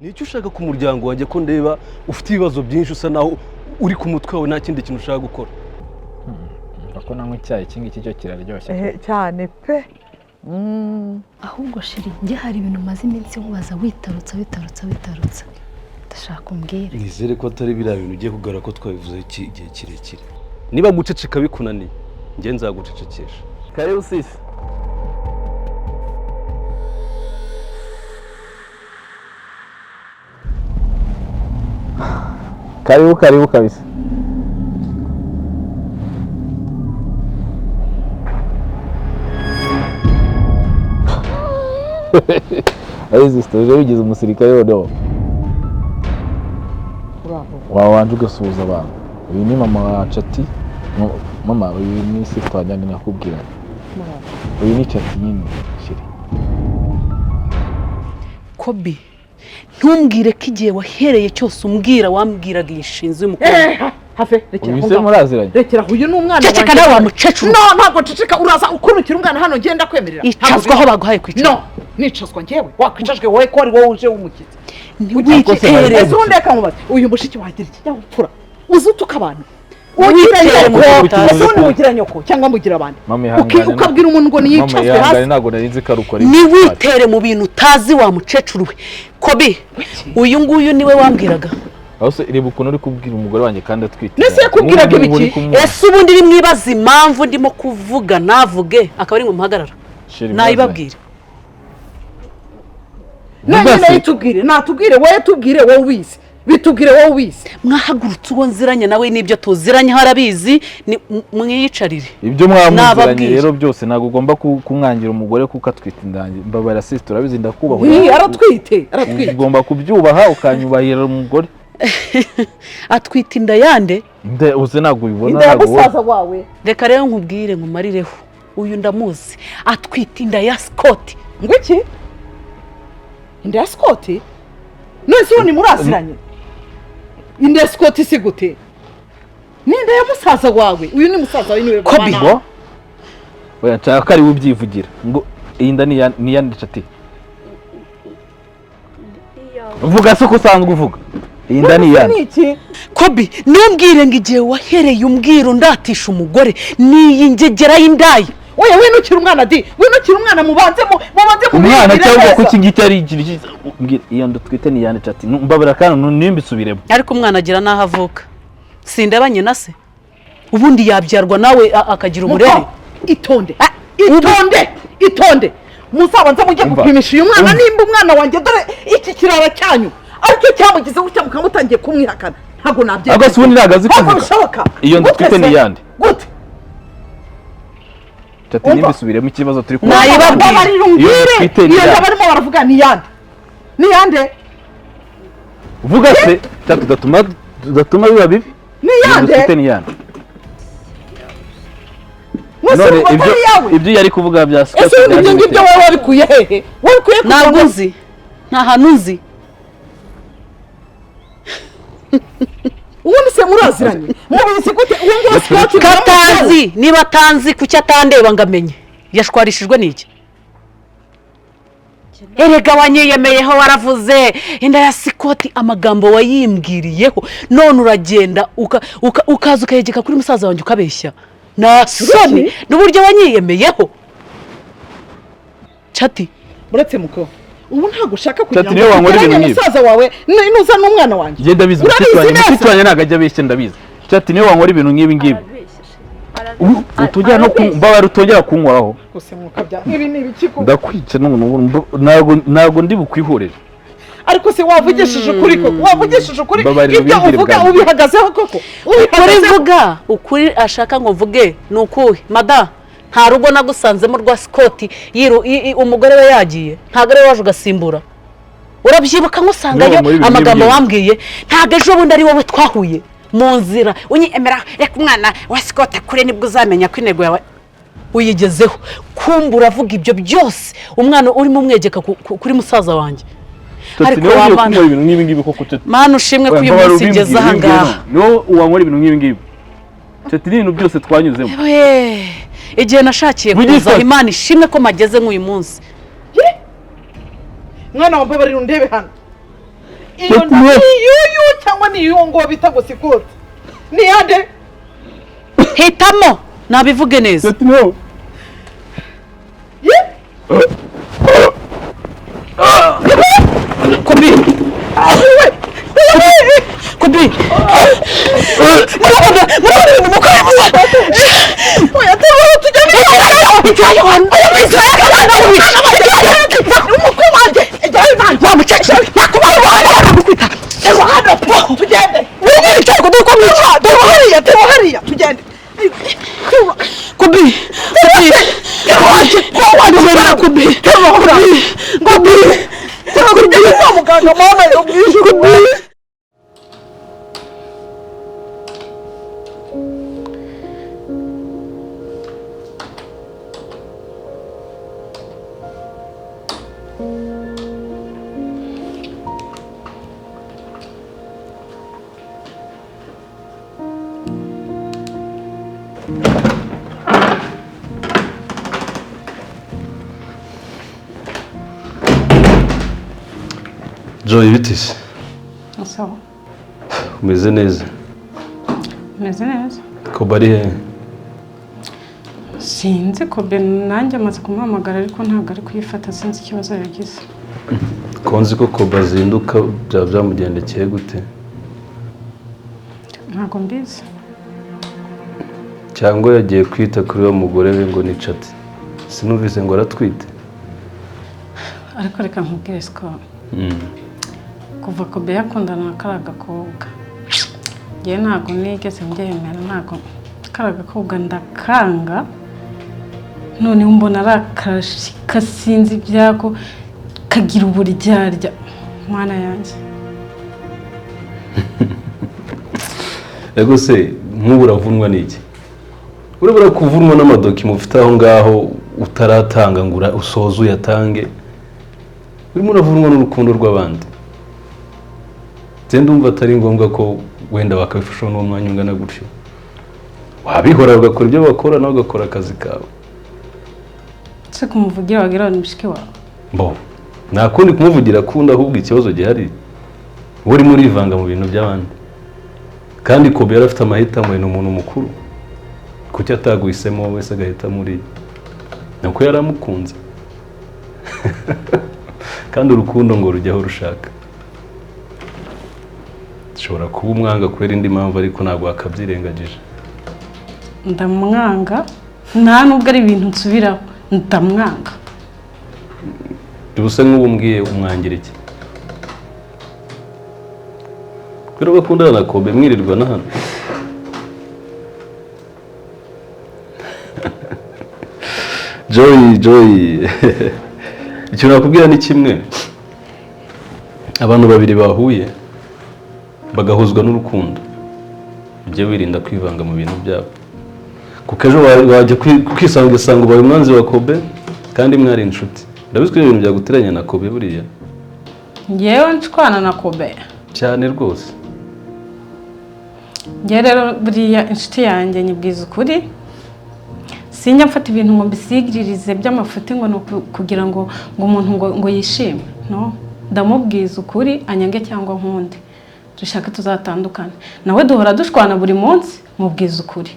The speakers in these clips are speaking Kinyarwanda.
nicyo ushaka ku muryango wanjye ko ndeba ufite ibibazo byinshi usa naho uri ku mutwe wawe nta kindi kintu ushaka gukora. Ako nanywa icyayi iki ngiki cyo kiraryoshye cyane pe. Ahubwo shiri njye hari ibintu maze iminsi nkubaza witarutsa ndashaka umbwire. Nizere ko atari biriya bintu ugiye kugarura ko twabivuze igihe kirekire. Niba guceceka bikunaniye njye nzagucecekesha. Karibu sisi. Karibu kabisa. Aizi stoje ugize umusirikare wodo. Wawanje ugasuhuza abantu. Uyu ni mama wa Chati. Mama uyu ni sister njye nakubwira. Uyu ni Chati nyine shiri. Kobi ntumbwire ko igihe wahereye cyose umbwira wambwiraga ishinzwe y'umukobwa. Hafe rekera Uyu se muraziranye. Rekera uyu ni umwana wanjye. Ceceka nawe wamucecuru. No ntabwo ceceka uraza ukurukira umwana hano ngenda kwemerera. Icazwa aho baguhaye kwicara. No nicazwa ngewe wakwicajwe wowe ko ari wowe uje w'umukiza. Ntiwitereze undeka mubaze uyu mushiki wagira iki cyangwa upfura uzutuka abantu ugira nyoko cyangwa mugira abandi ukabwira umuntu ngo niyicazwe hasi ntabwo narinzi ko arukora niwitere mu bintu utazi wa mucecuru we. Kobi uyu nguyu niwe wambwiraga Ose iri bukuno uri kubwira umugore wanjye kandi atwite. Nese yakubwiraga ibiki? Ese ubundi iri mwibaza impamvu ndimo kuvuga navuge akaba ari mu muhagarara. Nayibabwire. Nanye yitubwire natubwire wowe tubwire wowe wize. Bitubwire wowe wize. Mwahagurutse uwo nziranye nawe nibyo tuziranye harabizi mwiyicarire. Ibyo mwamuziranye rero byose nago ugomba kumwangira umugore kuko atwite indange. Mbabara sister turabizi ndakubaho. Aratwite. Ugomba kubyubaha ukanyubahira umugore. Atwite inda yande? Nde uze nago ubibona nago. Inda musaza wawe. Reka rero nkubwire nkumarireho. Uyu ndamuzi. Atwite inda ya Scott. Ngwiki? Inda ya Scott? Nese uwo ni muraziranye. Inda ya Scott si gute? Ninda ya musaza wawe. Uyu ni musaza wawe niwe bana. Kobi. Oya nshaka ari ubyivugira. Ngo iyi nda ni yande Chati. Uvuga se ko usanzwe uvuga. Iyi nda ni yande. Kobi numbwire ngo igihe wahereye umbwira ndatisha umugore niyi ngegera y'indayi. Oya winukira umwana di. Winukira umwana mubanze umwana cyangwa ko kingiti ari igira iyo ndutwite ni yande Chati. Mbabara kandi nimbisubiremo. Ariko umwana agira naho avuka. Sindabanye na se. Ubundi yabyarwa nawe akagira umurere. Itonde. Musabanza mujye gupimisha uyu mwana nimba umwana wanjye dore iki kirara cyanyu. Aricyo cyamugize gutya mukamutangiye kumwihakana. Ntago nabyemera. Agase ubundi nagazi kuvuga. Iyo ndutwite ni yande. Gute? Chati nimbisubiremo ikibazo turi kuba. Iyo barimo baravuga ni yande. Ni yande? Uvuga se Chati datuma biba bibi. Ni yande? Ndutwite ni yande. None ibyo yari kuvuga bya Scott. Ese ibyo ngibyo wowe wabikuye hehe? Wabikuye ntabwo nzi. Nta hantu nzi. Ubundi se muraziranye. Mubizi gute uwo ngo Scott katanzi niba atanzi kuki atandeba ngamenye. Yashwarishijwe n'iki? Erega wanyeyemeyeho waravuze inda ya Scott amagambo wayimbwiriyeho none uragenda ukaza ukayegeka kuri musaza wanjye ukabeshya. Nasoni n'uburyo wanyiyemeyeho. Chati buretse muko ubu ntago ushaka kugira Chati niyo wankora ibintu nk'ibi musaza wawe nuza n'umwana wanjye ngenda bizi mushitwanye nagajya beshe ndabizi Chati niyo wankora ibintu nk'ibi ngibi utujya no mbabara utongera kunkoraho kose mukabya ibi ni ibikiko ndakwica nago ndi bukwihorera. Ariko se wavugishije ukuri koko wavugishije ukuri ibyo uvuga ubihagazeho koko ubivuga ukuri ashaka ngo mvuge nukuhe mada nta rugo nagusanzemo rwa Scott umugore we yagiye ntago ari waje ugasimbura urabyibuka nkusangayo amagambo wambwiye ntago ejo bundi ari wowe twahuye mu nzira unyemera reka umwana wa Scott kure nibwo uzamenya ko intego yawe uyigezeho kumbura avuga ibyo byose umwana urimo umwegeka kuri musaza wanjye. Ariko wamana ibintu nk'ibi ngibi koko Chati. Mana ushimwe ko uyu munsi ngeze aha ngaha. No uwankora ibintu nk'ibi ngibi. Chati ibintu byose twanyuzemo. Igihe nashakiye kuza Imana ishimwe ko mageze nk'uyu munsi. Mwana wa Mbabari ndebe hano. iyo nda iyuyu cyangwa ni iyo ngo bita ngo sikoti ni yande hitamo nabivuge neza Kobi Kobi Joy bitise Sawa. umeze neza Meze neza. ko bari he Sinzi ko Ben nanjye amaze kumuhamagara ariko ntabwo ari kuyifata sinzi ikibazo yagize. konzi ko bazinduka byamugendekeye gute Ntabwo mbizi. cyangwa yagiye kwita kuri wa mugore we ngo ni chat sinumvise ngo aratwite Ariko reka nkubwire ko kuva ko Be yakundana na karaga kobwa. Ngiye ntabwo nigeze mbyemera ntabwo karaga kobwa ndakanga. None mbona arakashi kasinzi byako kagira uburyarya mwana yanjye. Ego se nk'ubu uravunwa n'iki urabura kuvunwa n'amadoki mufite aho ngaho utaratanga ngo usoze uyatange urimo uravunwa n'urukundo rw'abandi ndumva atari ngombwa ko wenda bakabifasha n'uwo mwanya ungana gutyo wabihora ugakora ibyo bakora nawe ugakora akazi kawe Se kumuvugira wagira ni mushiki wawe. Bo nakundi kumuvugira akunda ahubwo ikibazo gihari uri muri ivanga mu bintu by'abandi kandi ko yari afite amahitamo ni umuntu mukuru kuki ataguhisemo wese agahita muri nuko yaramukunze kandi urukundo ngo rujyaho rushaka ushobora kuba umwanga kubera indi mpamvu ariko ntabwo akabyirengagije Ndamwanga nta nubwo ari ibintu nsubiraho ndamwanga. Ubuse nk'ubumbwiye umwangira iki Kero bakundana na Kobe mwirirwa na hano Joy icyo nakubwira ni kimwe abantu babiri bahuye bagahuzwa n'urukundo ujye wirinda kwivanga mu bintu byabo kuko ejo wajya kwisanga ubaye umwanzi wa Kobe kandi mwari inshuti ndabizwe ibintu byaguteranya na Kobe buriya Ngewe nshwana na Kobe cyane rwose ngewe rero buriya inshuti yanjye nyibwiza ukuri sinjya mfata ibintu ngo mbisigiririze by'amafuti ngo kugira ngo umuntu ngo yishime no ndamubwiza ukuri anyange cyangwa nkundi dushaka tuzatandukana nawe duhora dushwana buri munsi mubwiza ukuri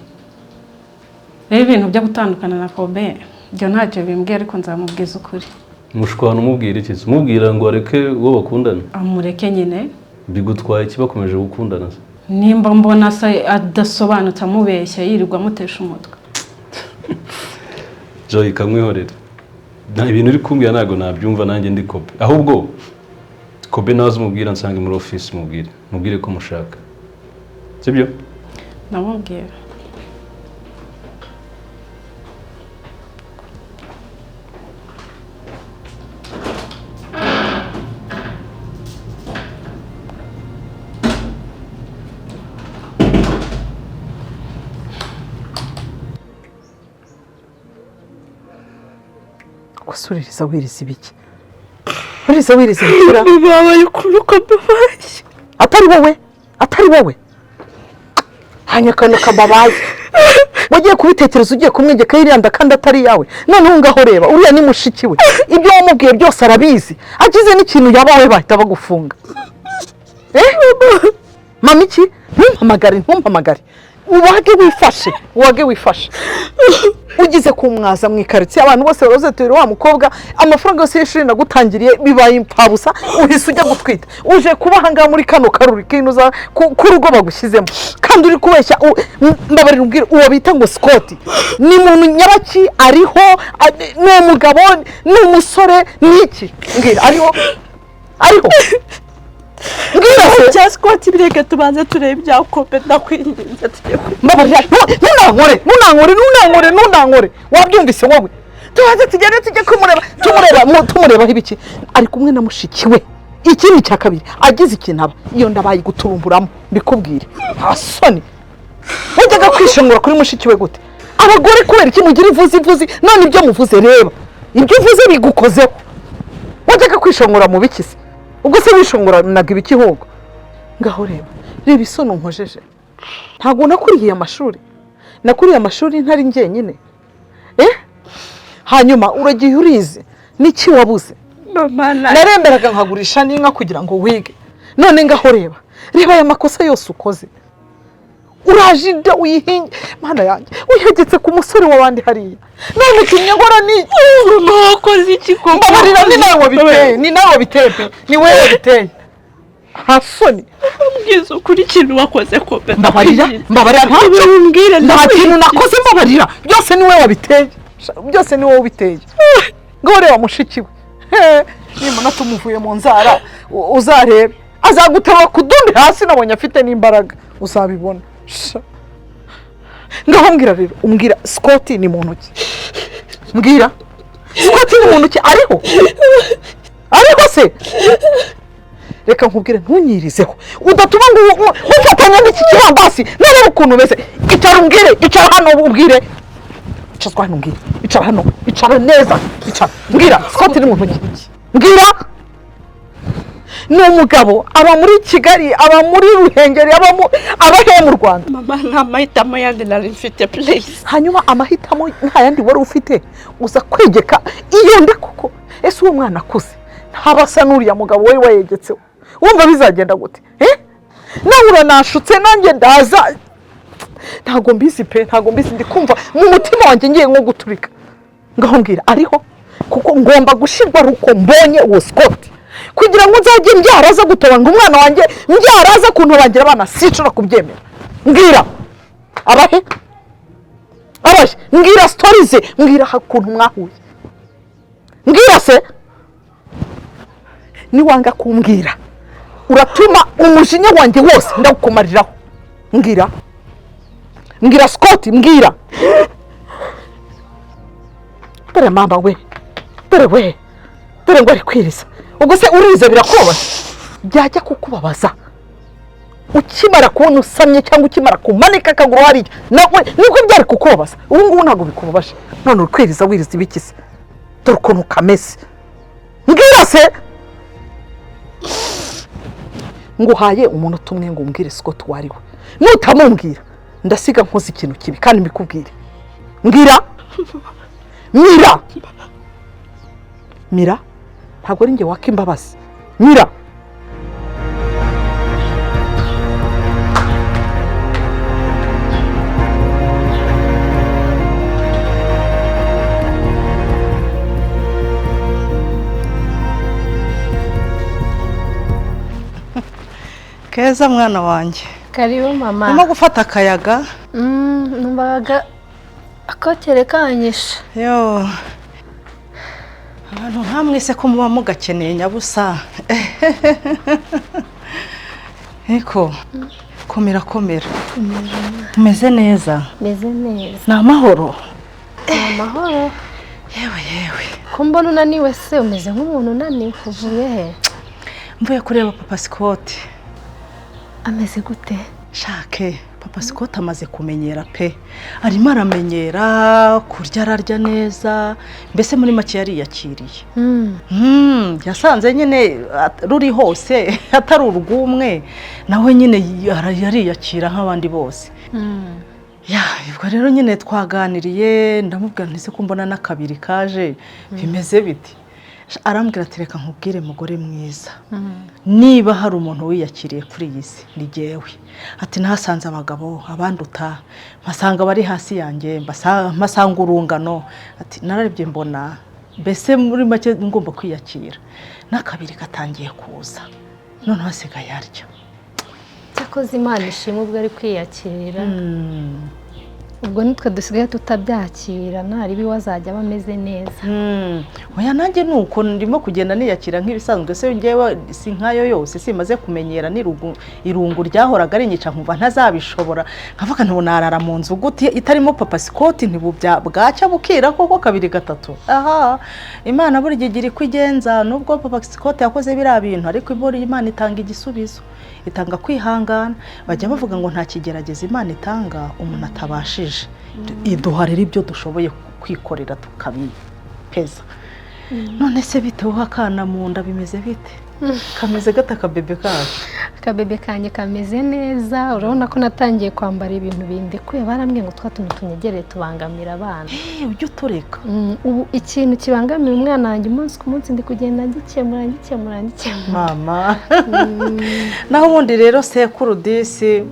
rero ibintu byo gutandukana na Kobe byo ntacyo bimbwiye ariko nzamubwiza ukuri mushwana umubwira iki umubwira ngo areke uwo bakundana amureke nyine bigutwaye iki bakomeje gukundana nimba mbona se adasobanutse amubeshya yirirwa amutesha umutwe Joy kamwihorera nta ibintu uri kumbwira ntago nabyumva nanjye ndi Kobe ahubwo Kobe nazo mubwira nsange muri office mubwire ko mushaka sibyo namubwira gusuririza wiriza ibiki wiriza ibikira babaye kuruka babaye atari wowe hanyakana kababaye wagiye kubitekereza ugiye kumwegeka yiranda kandi atari yawe noneho ngaho reba uriya ni mushiki we ibyo wamubwiye byose arabizi agize n'ikintu yaba we bahita bagufunga mama iki ntumpamagare wage wifashe ugize kumwaza mu ikaritsiye abantu bose baroze turi wa mukobwa amafaranga yose y'ishuri nagutangiriye bibaye impfabusa uhise ujya gutwita uje kuba ahangaha muri kano karuri kinuza ku rugo bagushyizemo kandi uri kubeshya mbabarira ubwira uwo bita ngo Scott ni muntu nyabaki ariho ni umugabo ni umusore niki mbwira ariho mbwira cya Scott bireke tubanze turebe ibya kope ndakwinginze tujye mbabarira ntunankore wabyumvise wowe tubanze tujye tumurebaho ibiki ari kumwe na mushiki we ikindi cya kabiri agize ikintu aba iyo ndabaye guturumburamo mbikubwire nta soni wajyaga kwishongora kuri mushiki we gute abagore kubera iki mugira ivuzi none ibyo muvuze reba ibyo uvuze bigukozeho wajyaga kwishongora mu bikisi ubwo se wishongoranaga ibiki ahubwo ngaho reba isono nkojeje ntabwo nakuriye amashuri ntari njyenyine hanyuma uragiye urize n'iki wabuze naremberaga nkagurisha n'inka kugira ngo wige none ngaho reba aya makosa yose ukoze uraje inda uyihinge mana yanjye uyegetse ku musore w'abandi hariya none ukinyagora n'iki wakoze iki koko mbabarira ni nawe biteye pe ni wewe biteye hasoni mbwiza ukuri ikintu wakoze kope mbabarira nta kintu nakoze mbabarira byose ni wowe wabiteye byose ni wowe ubiteye ngo reba mushiki we nimuna tumuvuye mu nzara uzarebe azagutaba kudundi hasi nabonye afite n'imbaraga uzabibona ngaho mbwira rero umbwira Scott ni mu ntoki mbwira Scott ni mu ntoki ariho se reka nkubwire ntunyirizeho udatuma ngo ufatanya n'iki kirambasi none ukuntu umeze icara hano ubwire icara neza mbwira Scott ni mu ntoki mbwira ni umugabo aba muri Kigali aba muri Ruhengeri aba he mu Rwanda mama nta mahitamo yandi nari mfite please hanyuma amahitamo nta yandi wari ufite uza kwegeka iyo nda kuko ese uwo mwana akuze ntabasa n'uriya mugabo we wayegetseho wumva bizagenda gute nawe uranashutse nanjye ndaza ntago mbizi ndi kumva mu mutima wanjye ngiye nko guturika ngaho mbwira ariho kuko ngomba gushirwa ruko mbonye uwo Scott kugira ngo nzajye mbyaraza gutobanga umwana wanjye mbyaraza kuntobangira abana sinshobora kubyemera mbwira abahe mbwira stories ze mbwira hakuntu mwahuye mbwira se niwanga kumbwira uratuma umujinya wanjye wose ndagukomariraho mbwira Scott mbwira dore mama we dore ngo ari kwiriza ubwo se urize birakubabaza byajya kukubabaza ukimara kubona usamye cyangwa ukimara kumanika akaguru hariya nawe nibwo byari kukubabaza ubu ngubu ntabwo bikubabaje none uri kwiriza wiriza ibikisi dore ukuntu kameze mbwira se nguhaye umuntu umwe ngo umbwire Scott wariwe nutamubwira ndasiga nkoze ikintu kibi kandi mbikubwire mbwira mira ntabwo ari njye waka imbabazi mira Keza mwana wanjye karibu mama urimo gufata akayaga numvaga akokere kanyisha yo abantu nkamwese ko muba mugakeneye nyabusa eko komera umeze neza meze neza ni amahoro yewe ko mbona unaniwe se umeze nk'umuntu unaniwe uvuye he mvuye kureba papa Scott ameze gute shake papa Scott amaze kumenyera pe arimo aramenyera kurya ararya neza mbese muri make yariyakiriye yasanze nyine ruri hose atari urwumwe nawe nyine yariyakira nk'abandi bose ubwo rero nyine twaganiriye ndamubwira ntise ko mbona n'akabiri kaje bimeze biti arambwira ati reka nkubwire mugore mwiza, niba hari umuntu wiyakiriye kuri iyi si ni jyewe. Ati nahasanze abagabo abanduta, mpasanga bari hasi yanjye, mpasanga urungano. Ati nararebye mbona mbese muri make ngomba kwiyakira. N'akabiri gatangiye kuza, none hasigaye arya. cyakoze Imana ishimwe ubwo ari kwiyakira. ubwo nitwe dusigaye tutabyakira ntari biwazajya bameze neza. Oya nanjye nuko ndimo kugenda niyakira nk'ibisanzwe, se ngewe si nkayo yose simaze kumenyera irungu ryahoraga rinyica nkumva ntazabishobora, nkavuga ntabwo narara mu nzu gute itarimo Papa Scott, ntibubya bwacya bukira koko kabiri gatatu. Aha Imana buri gihe kwigenza, nubwo Papa Scott yakoze biriya bintu ariko Imana itanga igisubizo, itanga kwihangana. Bajya bavuga ngo nta kigerageza Imana itanga umuntu atabashije. Iduha rero ibyo dushoboye kwikorera tukabipeza. None se biteho akana mu nda bimeze bite? Kameze gata kabebe kacu? Akabebe kanye kameze neza, urabona ko natangiye kwambara ibintu bindekuye, barambwiye ngo twatuntu tunyegereye tubangamira abana. Ujye utureka. Ubu ikintu kibangamiye umwana wanjye umunsi ku munsi ndi kugenda ngikemura. Mama. Naho ubundi rero sekuru disi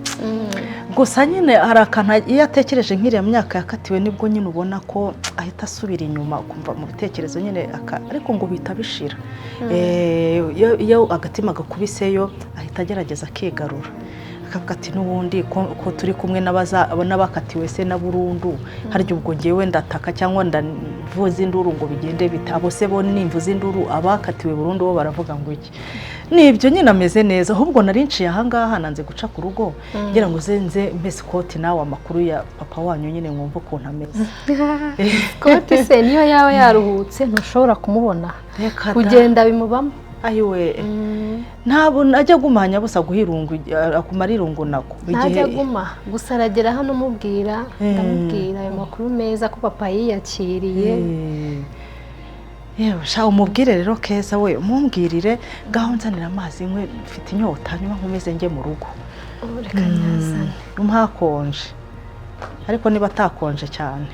gusa nyine hari akantu iyo atekereje nk'iriya myaka yakatiwe nibwo nyine ubona ko ahita asubira inyuma ukumva mu bitekerezo nyine ariko ngo bihita bishira. Iyo agatima gakubiseyo ahita agerageza akigarura, akavuga ati n'ubundi ko turi kumwe n'abakatiwe se na burundu, harya ubwo ngewe ndataka cyangwa ndavuza induru ngo bigende bite? Abo se bo nimvuza induru, abakatiwe burundu bo baravuga ngo iki? Nibyo nyine ameze neza. Ahubwo nari nciye ahangaha nanze guca ku rugo ngira ngo zenze mbese Scott nawe amakuru ya papa wanyu nyine mwumva ukuntu ameze. Scott se niyo yaba yaruhutse ntushobora kumubona, kugenda bimubamo. Ayiwe ntabwo najya gumanya busa guhirungu akumara irungu nako najya guma gusa aragera hano mubwira ndamubwira ayo makuru meza ko papa yiyakiriye. Yewe sha umubwire rero keza we umumbwirire gaho nzanira amazi nkwe mfite inyota nyuma nkomeze nge mu rugo. Reka nyazane hakonje ariko niba atakonje cyane.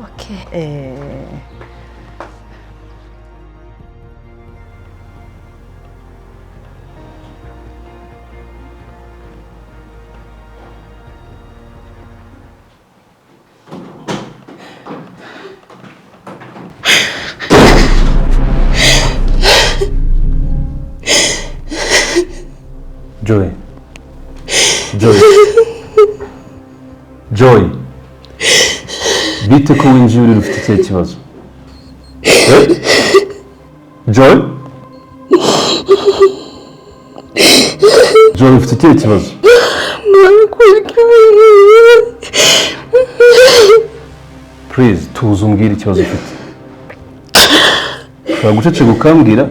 Okay. Joy bite ko winjiye uri ufite ikihe kibazo? Joy ufite ikihe kibazo? Please tuza umbwire ikibazo ufite. Ushobora guceceka ukambwira?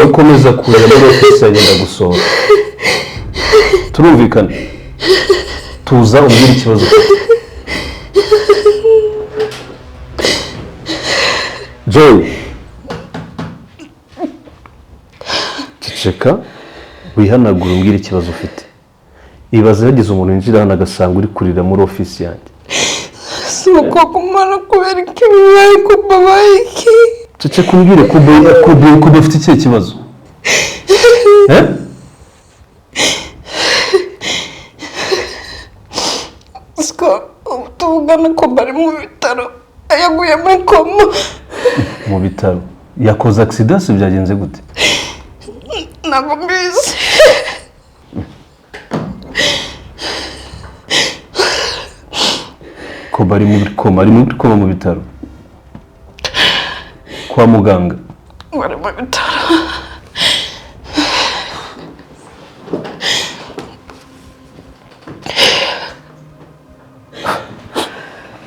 Ukomeza kureba muri ofisi agenda gusohora. Turumvikana? Tuza umbwire ikibazo ufite. Joy ceceka wihanagura umbwire ikibazo ufite. Ibaze yagize umuntu yinjira hano agasanga uri kurira muri ofisi yanjye. Suko kumara kubera ikibaye kubabayiki. Ceceka umbwire kuba ufite ikihe kibazo? Tuvugana ko bari mu bitaro, yaguye muri koma. Mu bitaro? Yakoze accident se byagenze gute? Ntabwo mbizi. Ko bari muri koma mu bitaro? Kwa muganga? Bari mu bitaro.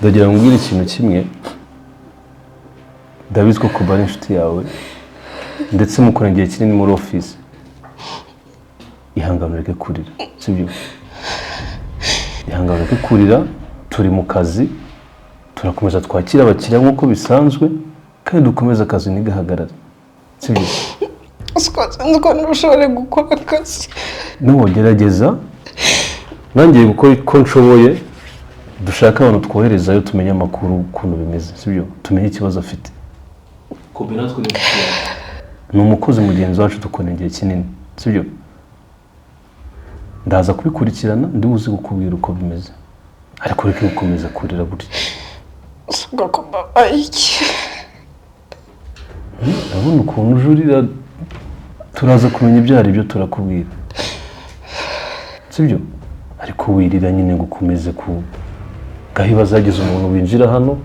Ndagira ngo mbwire ikintu kimwe, ndabizi ko kuba ari inshuti yawe ndetse mukora igihe kinini muri ofisi. Ihangane ureke kurira, sibyo? Ihangane ureke kurira, turi mu kazi, turakomeza twakira abakiriya nk'uko bisanzwe kandi dukomeza akazi ntigahagarare, sibyo? Sinzi ko ntushobora gukora akazi. Nugerageza nangiye gukora ko nshoboye dushaka abantu twoherezayo tumenye amakuru ukuntu bimeze sibyo tumenye ikibazo afite ni umukozi mugenzi wacu dukora igihe kinini sibyo ndaza kubikurikirana ndi buzi gukubwira uko bimeze ariko reka gukomeza kurira gutya usabwa ko mbabaye iki ndabona ukuntu ujurira turaza kumenya ibyo ari byo turakubwira sibyo ariko wirira nyine gukomeze ku gahiba zagize umuntu winjira hano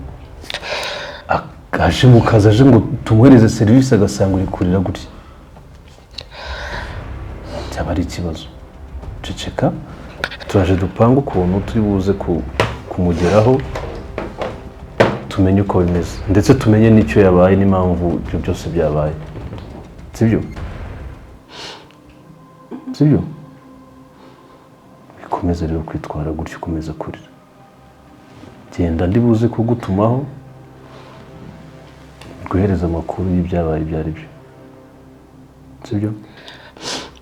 aje mu kazi aje ngo tumuhereze serivisi agasanga uri kurira gutya cyaba ari ikibazo ceceka turaje dupanga ukuntu turi buze kumugeraho tumenye uko bimeze ndetse tumenye n'icyo yabaye n'impamvu ibyo byose byabaye sibyo bikomeza rero kwitwara gutyo ukomeza kurira genda ndi buze kugutumaho guhereza amakuru y'ibyabaye ibyo ari byo sibyo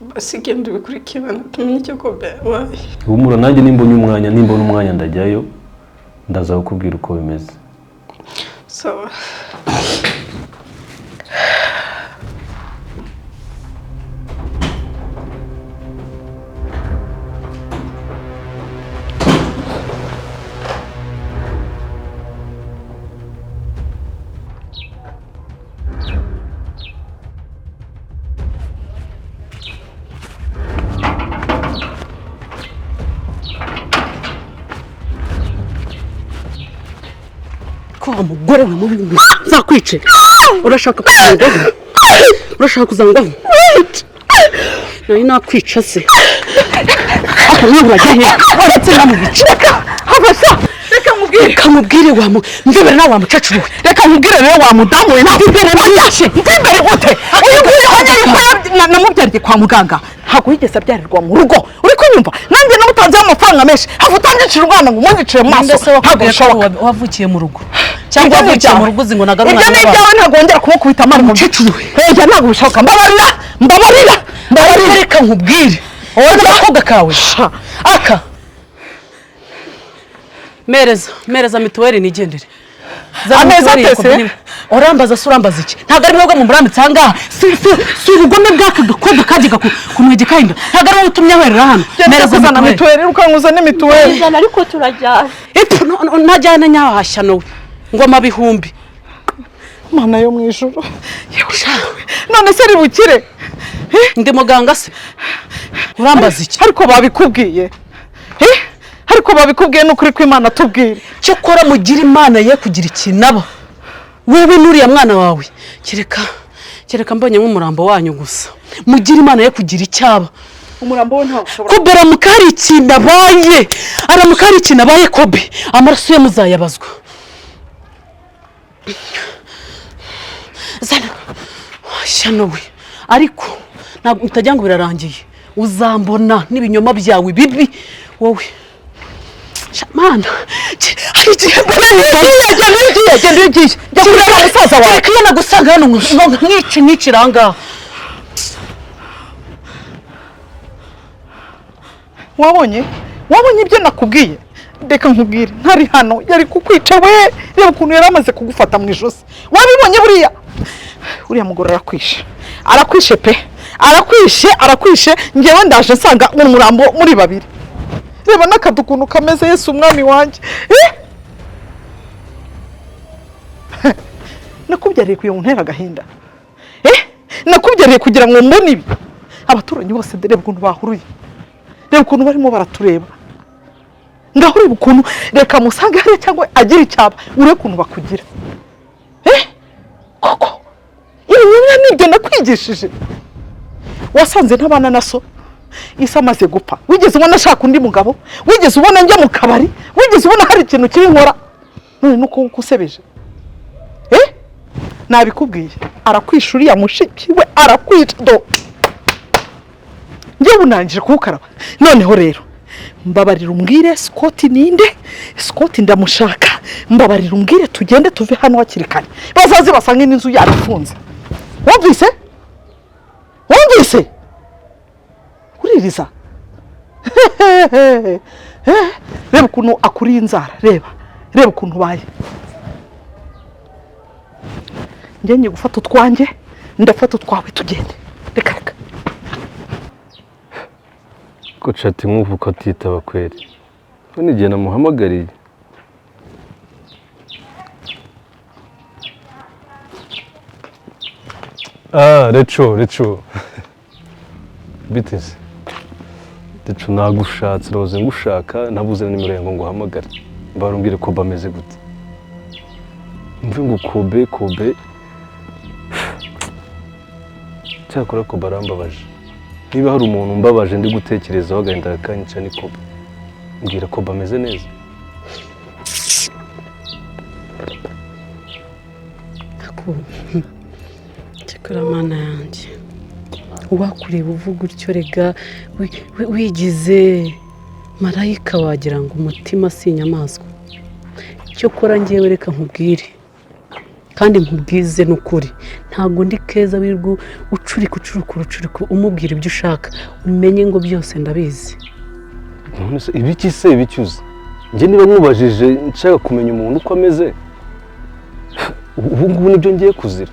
basi genda ubikurikirana tumenye icyo ko byabaye humura nanjye nimbona umwanya ndajyayo ndaza kukubwira uko bimeze sawa wa mugore we mubi nzakwice urashaka kuzangaho nari nakwica se aka nawe urajya he waretse namubice reka mubwire mvibere nawe wa mukecuru we reka mubwire rero wa mudamu we mvibere mvibere gute uyu nguyu hanyuma namubyariye kwa muganga ntabwo yigeze abyarirwa mu rugo uri kunyumva nanjye namutanzeho amafaranga menshi hafu utangicira umwana ngo umwandicire mu maso ntabwo bishoboka wavukiye mu rugo cyangwa wavukiye mu rugo uzi ngo nagarura ibyo ni ibyawe ntabwo wongera kumukubita amara mu mukecuru we ibyo ntabwo bishoboka mbabarira reka nkubwire wowe n'agakobwa kawe aka mereza mituweli nigendere ameza atese urambaza se urambaza iki ntabwo ari mwebwe mumurambitse aha ngaha si ubugome bw'aka gakobwa kajyaga kumwege kahinda ntabwo ari wowe utumye ahwerera hano mereza mituweli ukanguza n'imituweli ariko turajyana ntajyana nyahashya nowe ngoma bihumbi mana yo mu ijuru none se ari bukire ndi muganga se urambaza iki ariko babikubwiye n'ukuri ko Imana tubwire cyokora mugira Imana ye kugira ikinaba wewe nuriya mwana wawe kereka mbonye nk'umurambo wanyu gusa mugira Imana ye kugira icyaba umurambo we ntawo ushobora ko baramuka hari ikintu abaye kobe amaraso ye muzayabazwa zana washyano we ariko ntabwo utajya ngo birarangiye uzambona n'ibinyoma byawe bibi wowe Mana, hari igihe yagiye kureba musaza wawe reka iyo nagusanga hano nkicira aha ngaha wabonye ibyo nakubwiye reka nkubwire ntari hano yari kukwica we reba ukuntu yari amaze kugufata mu ijosi wabibonye uriya mugore arakwishe pe arakwishe ngewe ndaje nsanga umurambo muri babiri reba n'akadu ukuntu kameze Yesu umwami wanjye nakubyariye kugira ngo ntere agahinda nakubyariye kugira ngo mbone ibi abaturanyi bose reba ukuntu bahuruye reba ukuntu barimo baratureba ngaho ureba ukuntu reka musange hariya cyangwa agira icyaba urebe ukuntu bakugira koko ibinyanya nibyo nakwigishije wasanze ntabana na so Isa amaze gupfa wigeze ubona ashaka undi mugabo wigeze ubona njya mu kabari wigeze ubona hari ikintu kiri nkora none nuko ukusebeje nabikubwiye arakwishuriye mushiki we arakwica njye bunangije kuwukaraba noneho rero mbabarira umbwire Scott ninde Scott ndamushaka mbabarira umbwire tugende tuve hano hakiri kare bazaze basange n'inzu yarafunze wumvise uririza reba ukuntu akuriye inzara, reba ukuntu ubaye. Njye ngiye gufata utwanjye, ndafata utwawe, tugende. Reka ko cati nk'ubu ko atitaba kweri, ko n'igihe namuhamagariye. Reco biteze Reco, nagushatse roze ngushaka, nabuze nimero yango ngo uhamagare barumbwire ko bameze gute. Mve ngo Kobe cyakora ko barambabaje. Niba hari umuntu mbabaje ndi gutekerezaho agahinda akanyica ni Kobe. Mbwira ko bameze neza. Cyakora mana yanjye, uwakureba uvuga utyo rega wigize marayika wagira ngo umutima si inyamaswa. Icyo kora ngewe reka nkubwire kandi nkubwize n'ukuri, ntabwo ndi keza wirwa ucurika umubwira ibyo ushaka, umenye ngo byose ndabizi. None se ibiki se ibicyuze? Njye niba mwubajije nshaka kumenya umuntu uko ameze, ubu ngubu nibyo ngiye kuzira.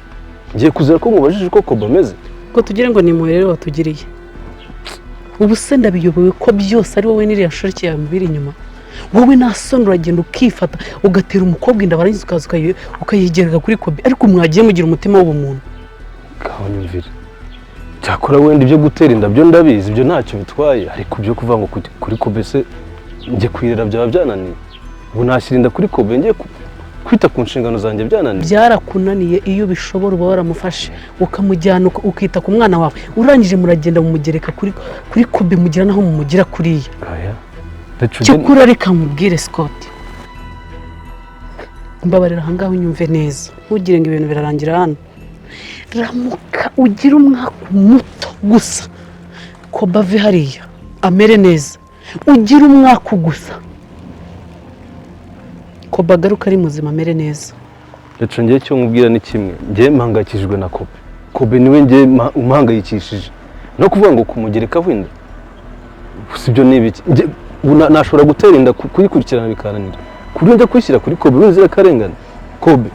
Ngiye kuzira ko mwubajije uko Kobe ameze. Ngo tugire ngo ni muherero watugiriye. Ubu se ndabiyobowe ko byose ari wowe n'iriya shoreke yawe mubiri inyuma. Wowe nasoni uragenda ukifata ugatera umukobwa inda barangiza ukaza ukayigereka kuri Kobe, ariko mwagiye mugira umutima w'ubumuntu. Kawanyumvira. Cyakora wenda ibyo gutera inda byo ndabizi, ibyo ntacyo bitwaye, ariko byo kuvuga ngo kuri Kobe se njye kwirera byaba byananiye. Ubu nashyira inda kuri Kobe ngiye kwita ku nshingano zanjye byananiye. Byarakunaniye iyo bishobora uba waramufashe ukamujyana ukita ku mwana wawe, urangije muragenda mumugereka kuri Kobe mugira naho mumugira kuriya. Cyukura reka mubwire Scott, mbabarira ahangaho unyumve neza, ntugire ngo ibintu birarangira hano. Ramuka ugira umwaka muto gusa Kobe ave hariya amere neza, ugira umwaka gusa Kobe agaruka ari muzima amere neza. Reco ngiye cyo nkubwira ni kimwe, ngiye mpangayikishijwe na Kobe. Kobe niwe ngiye umuhangayikishije, no kuvuga ngo kumugereka wenda sibyo n'ibiki. Nashobora gutera inda kuyikurikirana bikananira, kuri njya kwishyira kuri Kobe wizira karengana. Kobe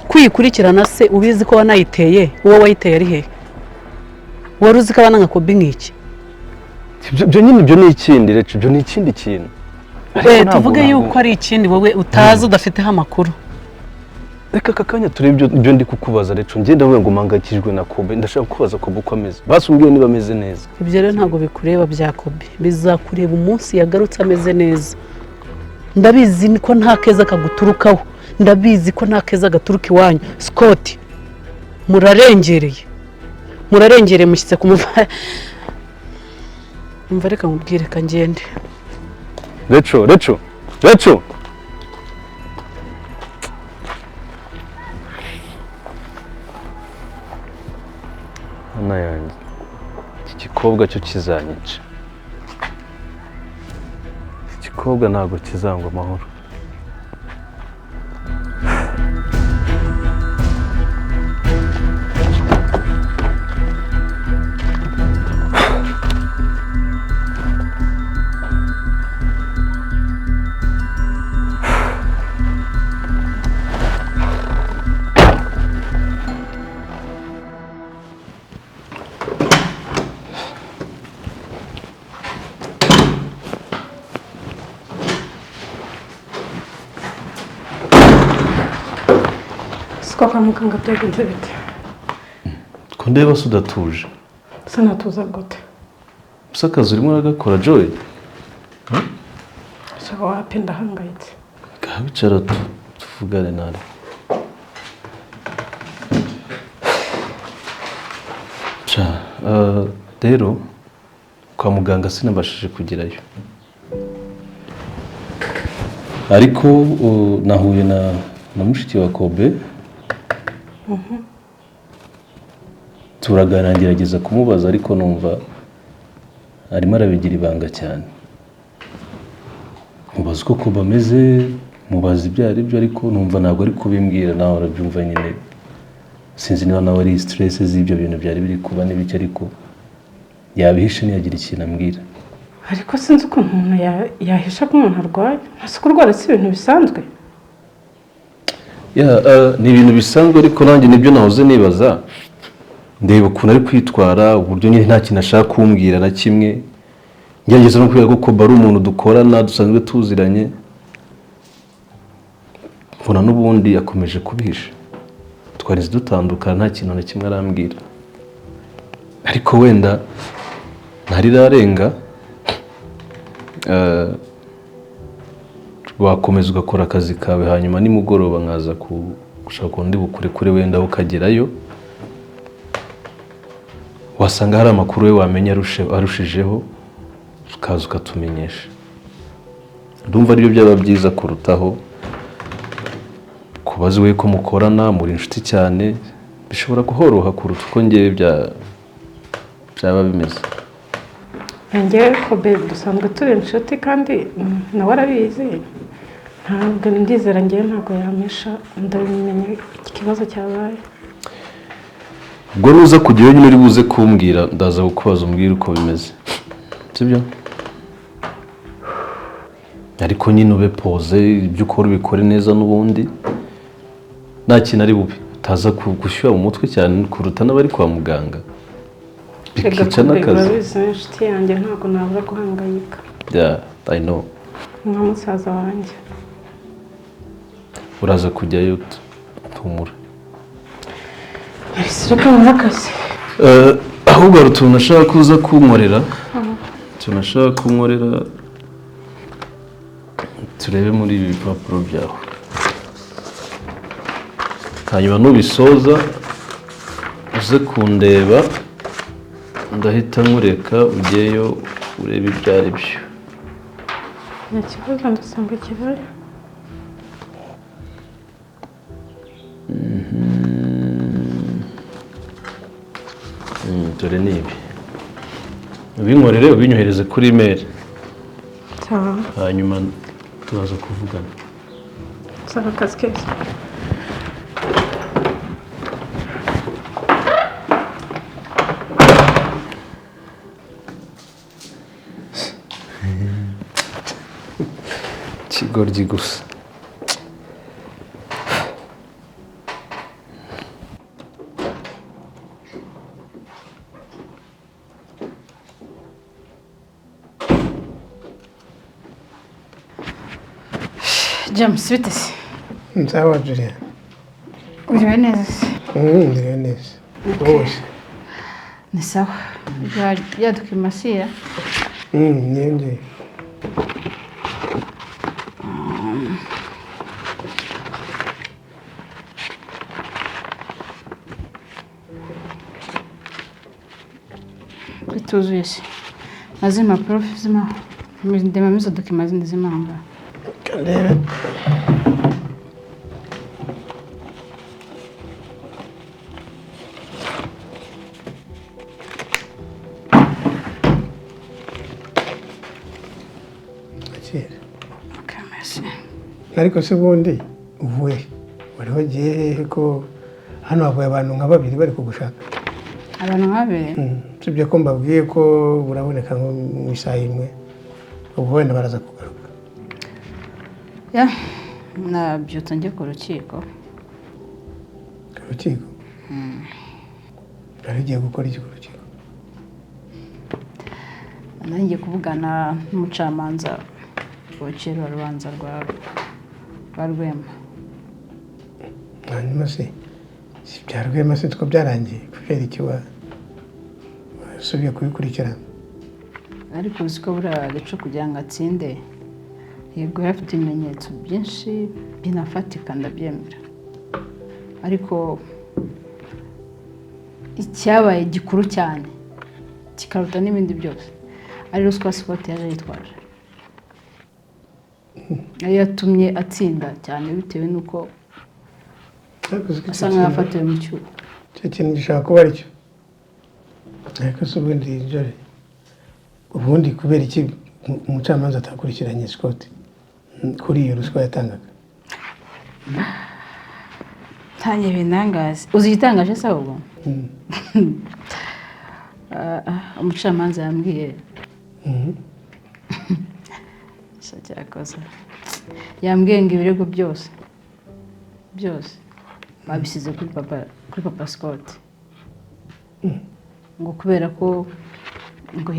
kuyikurikirana se ubizi ko wanayiteye, uwo wayiteye ari hehe? Wari uzi ko abana nka Kobe nk'iki? Byo nyine byo ni ikindi Reco, byo ni ikindi kintu. Tuvuge yuko ari ikindi wowe utazi udafiteho amakuru. Reka kakanya turebe ibyo ndi kukubaza Reco, ngenda ndavuga ngo mpangayikishijwe na Kobe, ndashaka kubaza Kobe uko ameze. Basumbwiye niba ameze neza. Ibyo rero ntabwo bikureba bya Kobe, bizakureba umunsi yagarutse ameze neza. Ndabizi ko nta keza kaguturukaho, ndabizi ko nta keza gaturuka iwanyu. Scott, murarengereye mushyitse kumuva. Umva reka nkubwire ka ngende. Reco Ana yanjye, iki gikobwa cyo kizanyica. Iki gikobwa ntabwo kizangwa amahoro. Kwa muganga byagenze bite? Ko ndeba se udatuje. Sinatuza gute? Gusa akazi urimo uragakora Joy? Shaka wapi ndahangayitse. Wicara tuvugane nawe. Rero kwa muganga sinabashije kugerayo, ariko nahuye na mushiki wa Kobe. Turaganira ngerageza kumubaza, ariko numva arimo arabigira ibanga cyane. Mubaza uko Kobe ameze, mubaza ibyo ari byo, ariko numva ntabwo ari kubimbwira. Nawe urabyumva nyine, sinzi niba nawe ari stress z'ibyo bintu byari biri kuba n'ibiki, ariko yabihishe ntiyagira ikintu ambwira. ariko sinzi ukuntu umuntu yahisha ko umuntu arwaye ntasi kurwara si ibintu bisanzwe ni ibintu bisanzwe ariko nanjye nibyo nahoze nibaza ndeba ukuntu ari kwitwara uburyo nyine nta kintu ashaka kumbwira na kimwe ngerageza no kubera ko bari umuntu dukorana dusanzwe tuziranye mbona n'ubundi yakomeje kubihisha twarize dutandukana nta kintu na kimwe arambwira ariko wenda ntarirarenga wakomeza ugakora akazi kawe hanyuma nimugoroba nkaza gushaka undi bukurekure wenda ukagerayo wasanga hari amakuru we wamenya arushijeho ukaza ukatumenyesha ndumva aribyo byaba byiza kurutaho kubaza we ko mukorana muri inshuti cyane bishobora kuhoroha kuruta uko ngewe byaba bimeze ngewe ko dusanzwe turi inshuti kandi nawe arabizi ntabwo ndizera ngewe ntabwo yamisha ndabimenya ikibazo cyabaye ubwo nuza kujyayo nyine uri buze kumbwira ndaza kukubaza umbwire uko bimeze sibyo ariko nyine ube poze ibyo ukora ubikore neza n'ubundi nta kintu ari bube utaza gushyuha mu mutwe cyane kuruta n'abari kwa muganga bikica n'akazi inshuti yanjye ntabwo nabura guhangayika I know nka musaza wanjye uraza kujyayo tumura reka muri akazi ahubwo hari utuntu nashaka kuza kunkorera turebe muri ibi bipapuro byawe hanyuma nubisoza uze kundeba ndahita nkureka ujyeyo urebe ibyo ari byo nta kibazo ndasanga kibaye dore ni ibi ubinkorere ubinyohereze kuri email hanyuma tuzaza kuvugana saba akazi keza ikigoryi gusa James bite se nsawa Julia uriwe neza se ndiriwe neza wowe ni sawa ya documentation niyongeye bituzuye se maze impapuro zima ndema izo document zindi zimanga kandebe ariko se ubundi uvuye wariho gihe ko hano havuye abantu nka babiri bari kugushaka abantu nk'abere sibyo ko mbabwiye ko buraboneka nko mu isaha imwe ubu wenda baraza kugaruka ya nabyutse njye ku rukiko ari ugiye gukora iki ku rukiko nari ngiye kuvugana n'umucamanza wacira urubanza rwa Rwema hanyuma se si bya Rwema se two byarangiye kubera iki wasubiye kubikurikirana ariko uzi ko buriya gace kugira ngo atsinde yego afite ibimenyetso byinshi binafatika ndabyemera ariko icyabaye gikuru cyane kikaruta n'ibindi byose ari ruswa Scott yaje yitwaje ariyo yatumye atsinda cyane bitewe n'uko asa nkaho yafatiwe mu cyuho icyo kintu gishobora kuba ari cyo ariko se ubundi kubera iki umucamanza atakurikiranye Scott kuri iyo ruswa yatangaga ntanye binangaze uzi igitangaje se ahubwo umucamanza yambwiye cyakoze yambwiye ngo ibirego byose babisize kuri papa Scott ngo kubera ko ngo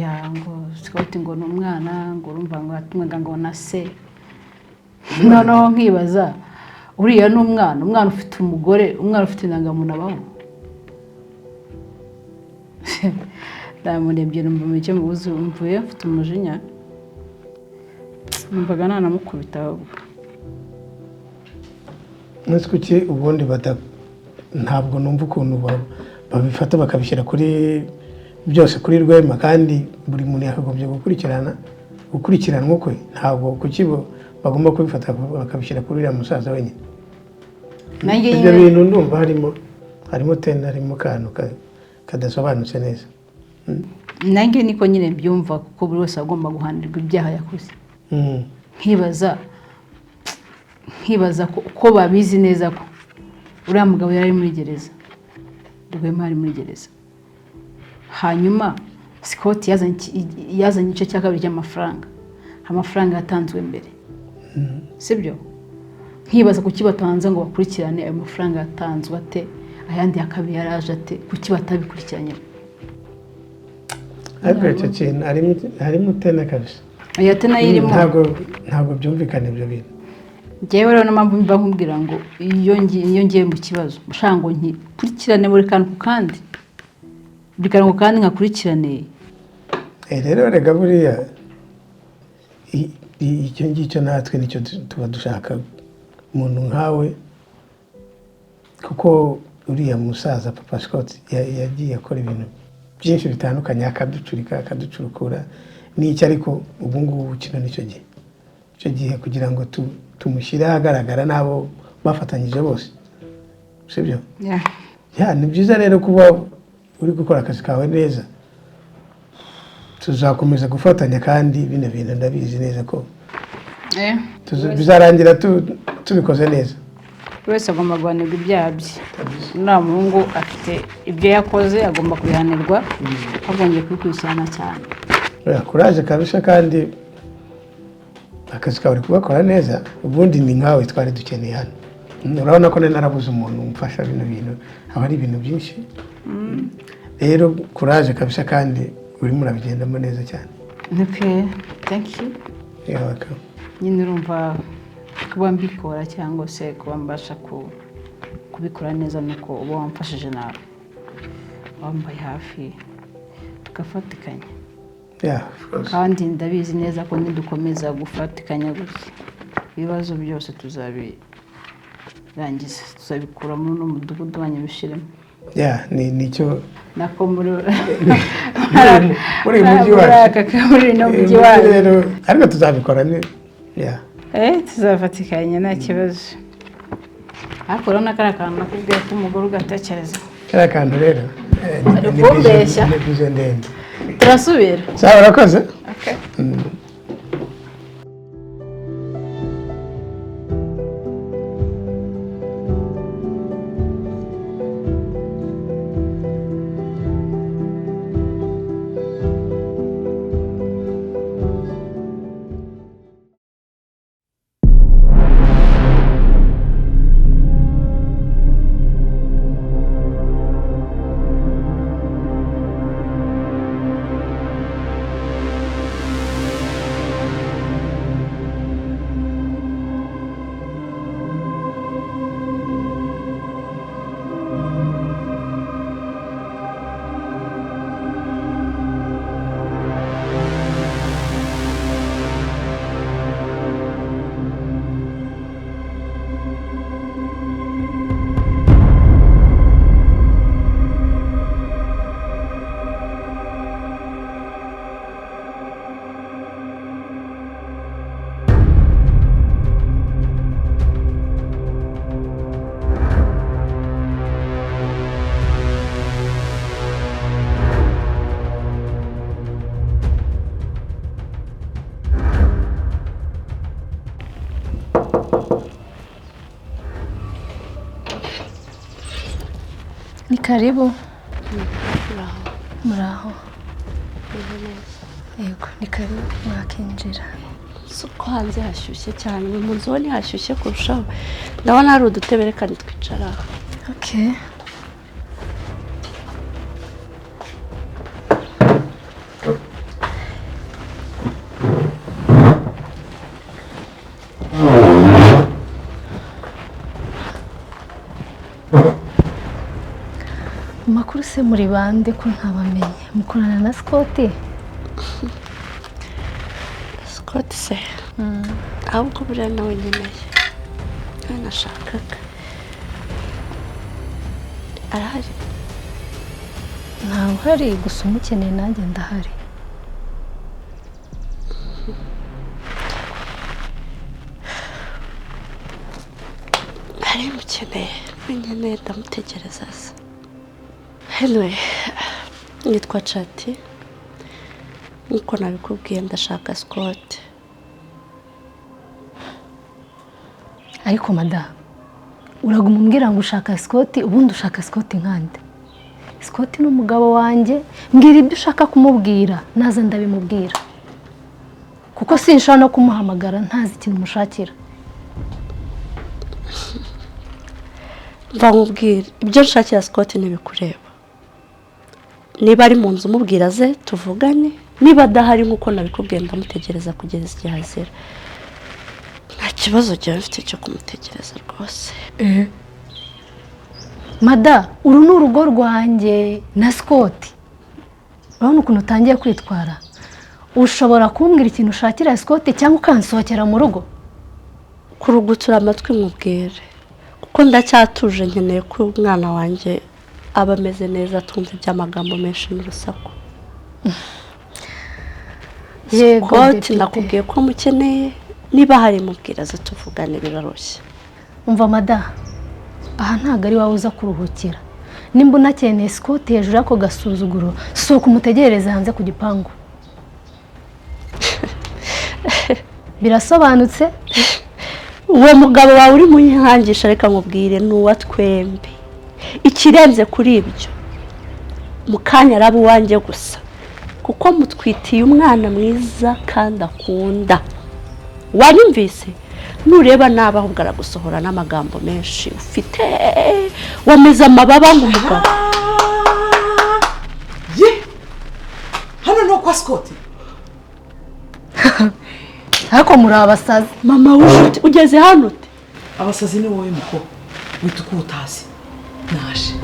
Scott ngo ni umwana ngo urumva ngo yatumwaga ngo na se noneho nkibaza uriya ni umwana ufite umugore umwana ufite indangamuntu abaho ndamurebye numva mu cyo mubuzi mvuye afite umujinya numvaga nanamukubita ahubwo nzi kuki ubundi ntabwo numva ukuntu babifata bakabishyira kuri byose kuri Rwema kandi buri muntu yakagombye gukurikiranwa kwe ntabwo kuki bagomba kubifata bakabishyira kuri uriya musaza wenyine ibyo bintu ndumva harimo tena harimo kantu kadasobanutse neza nange niko nyine byumva kuko buri wese agomba guhanirwa ibyaha yakoze nkibaza ko babizi neza ko uriya mugabo yari muri gereza Rwema ari muri gereza hanyuma Scott yazanye igice cya kabiri cy'amafaranga amafaranga yatanzwe mbere sibyo nkibaza kuki batanze ngo bakurikirane ayo mafaranga yatanzwe ate ayandi ya kabiri yaraje ate kuki batabikurikiranye ariko icyo kintu harimo tena kabisa iyo tena yirimo ntabwo byumvikana ibyo bintu njyewe rero mpamvu mba nkubwira ngo iyo ngiye mu kibazo ushaka ngo nkikurikirane buri kantu ku kandi buri kantu ku kandi nkakurikirane rero rega buriya icyo ngicyo natwe nicyo tuba dushaka umuntu nkawe kuko uriya musaza papa Scott yagiye akora ibintu byinshi bitandukanye akaducurika akaducurukura n'icyo ariko ubu ngubu kino nicyo gihe kugira ngo tumushyire ahagaragara n'abo bafatanyije bose sibyo ni byiza rero kuba uri gukora akazi kawe neza tuzakomeza gufatanya kandi bino bintu ndabizi neza ko bizarangira tubikoze neza buri wese agomba guhanirwa ibyaha bye nta muhungu afite ibyo yakoze agomba kubihanirwa agomba kubikurikirana cyane kuraje kabisa kandi akazi kawe uri kubakora neza ubundi ni nkawe twari dukeneye hano urabona ko narabuze umuntu umfasha bino bintu haba ari ibintu byinshi rero kuraje kabisa kandi urimo urabigendamo neza cyane thank you nyine urumva kuba mbikora cyangwa se kuba mbasha kubikora neza nuko uba wamfashije nawe wambaye hafi tugafatikanya kandi ndabizi neza ko nidukomeza gufatikanya gutya ibibazo byose tuzabirangiza tuzabikuramo n'umudugudu wanyu bishiremo nicyo nako muri mujyi wacu ariko tuzabikora tuzafatikanya nta kibazo ariko urabona kariya kantu nakubwiye ko umugore ugatekereza kariya kantu rero ni bize ndende turasubira sawa urakoze Ni karibu. Muraho. Yego, ni karibu mwakinjira. suko hanze hashyushye cyane mu nzu ho hashyushye kurushaho ndabona hari udutebe reka nitwicara okay Makuru se muri bande ko ntabamenye mukorana na Scott se ahubwo buriya nawe nkeneye nashakaga arahari ntawe uhari gusa umukeneye nanjye ndahari hari mukeneye nkeneye ndamutegereza se anyway nitwa Chati nkuko nabikubwiye ndashaka Scott ariko mada uraguma umbwira ngo ushaka Scott ubundi ushaka Scott nkande Scott ni umugabo wanjye mbwira ibyo ushaka kumubwira naza ndabimubwira kuko sinshobora no kumuhamagara ntazi ikintu mushakira mubwira ibyo nshakira Scott ntibikureba niba ari mu nzu umubwira ze tuvugane niba adahari nkuko nabikubwiye ndamutegereza kugeza igihe azira nta kibazo cyane mfite cyo kumutegereza rwose mada uru ni urugo rwanjye na Scott urabona ukuntu utangiye kwitwara ushobora kumbwira ikintu ushakira Scott cyangwa ukansohokera mu rugo kurugutura amatwi mubwire kuko ndacyatuje nkeneye ko umwana wanjye aba ameze neza atumva iby'amagambo menshi n'urusaku Scott nakubwiye ko mukeneye niba hari mubwira ze tuvugane biroroshye umva mada aha ntago ari wawe uza kuruhukira nimba unakeneye Scott hejuru y'ako gasuzuguro sohoka umutegerereze hanze ku gipangu birasobanutse uwo mugabo wawe uri mu nyihangisha reka nkubwire n'uwa twembi ikirenze kuri ibyo mu kanya araba uwanjye gusa kuko mutwitiye umwana mwiza kandi akunda wanyumvise nureba nabi ahubwo aragusohora n'amagambo menshi ufite wameze amababa nk'umugabo hano no kwa Scott ariko muri abasazi mama w'ujuti ugeze hano ute abasazi ni wowe muko wita uko utazi naje